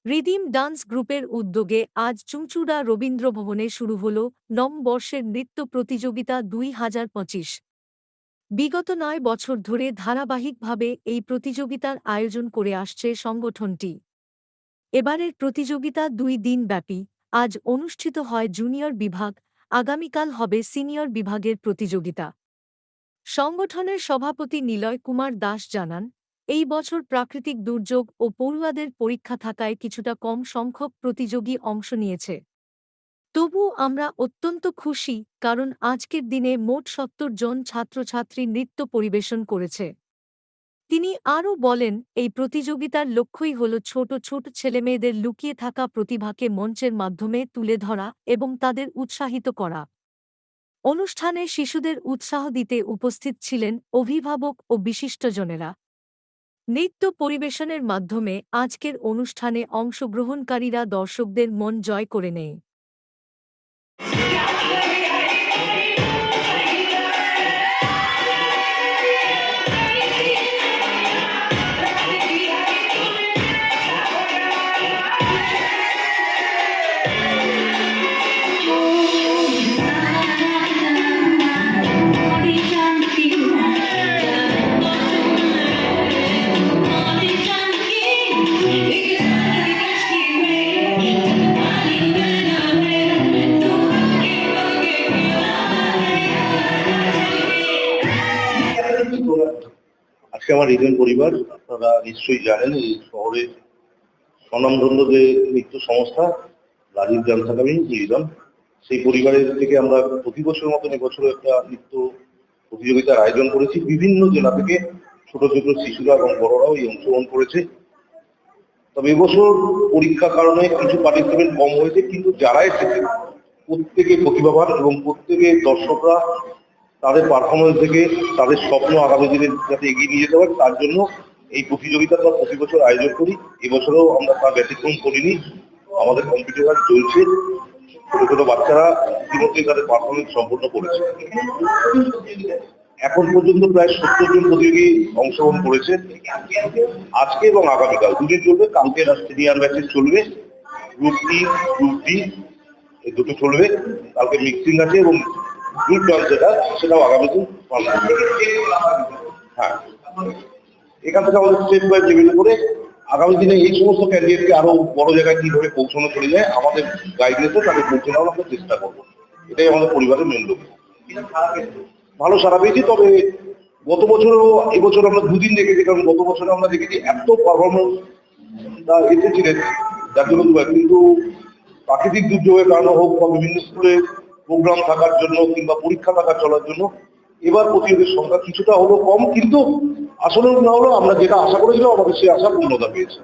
Rhythm dance গ্রুপের উদ্যোগে আজ চুঁচুড়া রবীন্দ্রভবনে শুরু হল নববর্ষের নৃত্য প্রতিযোগিতা ২০২৫। বিগত ৯ বছর ধরে ধারাবাহিকভাবে এই প্রতিযোগিতার আয়োজন করে আসছে সংগঠনটি। এবারের প্রতিযোগিতা ২ দিন ব্যাপী। আজ অনুষ্ঠিত হয় জুনিয়র বিভাগ, আগামীকাল হবে সিনিয়র বিভাগের প্রতিযোগিতা। সংগঠনের সভাপতি নিলয় কুমার দাস জানান, এই বছর প্রাকৃতিক দুর্যোগ ও পড়ুয়াদের পরীক্ষা থাকায় কিছুটা কম সংখ্যক প্রতিযোগী অংশ নিয়েছে। তবুও আমরা অত্যন্ত খুশি, কারণ আজকের দিনে মোট ৭০ জন ছাত্রছাত্রী নৃত্য পরিবেশন করেছে। তিনি আরও বলেন, এই প্রতিযোগিতার লক্ষ্যই হল ছোট ছোট ছেলেমেয়েদের লুকিয়ে থাকা প্রতিভাকে মঞ্চের মাধ্যমে তুলে ধরা এবং তাদের উৎসাহিত করা। অনুষ্ঠানে শিশুদের উৎসাহ দিতে উপস্থিত ছিলেন অভিভাবক ও বিশিষ্টজনেরা। নৃত্য পরিবেশনের মাধ্যমে আজকের অনুষ্ঠানে অংশগ্রহণকারীরা দর্শকদের মন জয় করে নেয়। আজকে আমার রিদম পরিবার, আপনারা নিশ্চয়ই জানেন এই শহরের স্বনামধন্য যে নৃত্য সংস্থা রাজীব ডান্স একাডেমি রিদম, সেই পরিবারের থেকে আমরা প্রতি বছর মতন এবছরও একটা নৃত্য প্রতিযোগিতার আয়োজন করেছি। বিভিন্ন জেলা থেকে ছোট ছোট শিশুরা এবং বড়রাও এই অংশগ্রহণ করেছে। তবে এবছর পরীক্ষার কারণে কিছু পার্টিসিপেন্ট কম হয়েছে, কিন্তু যারা এসেছে প্রত্যেকে প্রতিভাবান এবং প্রত্যেকে দর্শকরা তাদের পারফরমেন্স থেকে তাদের স্বপ্ন আগামী দিনে যাতে এগিয়ে নিয়ে যেতে পারে তার জন্য এই প্রতিযোগিতাটা প্রতি বছর আয়োজন করি। এবছরও আমরা তার ব্যতিক্রম করিনি। আমাদের কম্পিটিশন চলছে, ছোট ছোট বাচ্চারা ইতিমধ্যে তাদের পারফরমেন্স সম্পূর্ণ করেছে। এখন পর্যন্ত প্রায় ৭০ জন প্রতিযোগী অংশগ্রহণ করেছে। আজকে এবং আগামীকাল দুদিন চলবে। কালকে সিনিয়র ব্যাচে চলবে, গ্রুপ টি গ্রুপ ডি এই দুটো চলবে। কালকে মিক্সিং আছে এবং গ্রুপ ডান্স সেটাও আগামী দিন। হ্যাঁ, এখান থেকে আমাদের স্টেপ বাই লেভেল করে আগামী দিনে এই সমস্ত ক্যান্ডিডেটকে আরো বড় জায়গায় কিভাবে পৌঁছানো চলে যায় আমাদের গাইডেন্সে তাদের পৌঁছে নেওয়ার আমরা চেষ্টা করবো। এটাই আমাদের পরিবারের মেন লক্ষ্য। ভালো সারা পেয়েছি। তবে গত বছরও এবছর আমরা দুদিন দেখেছি, কারণ গত বছর আমরা দেখেছি এত পারফরমেন্স এসেছিলেন যার জন্য কিন্তু প্রাকৃতিক দুর্যোগের কারণে হোক বা বিভিন্ন স্কুলে প্রোগ্রাম থাকার জন্য কিংবা পরীক্ষা থাকার চলার জন্য এবার প্রতিযোগীর সংখ্যা কিছুটা হলো কম, কিন্তু আসলে না হলেও আমরা যেটা আশা করেছিলাম আমাদের সেই আশা পূর্ণতা পেয়েছে।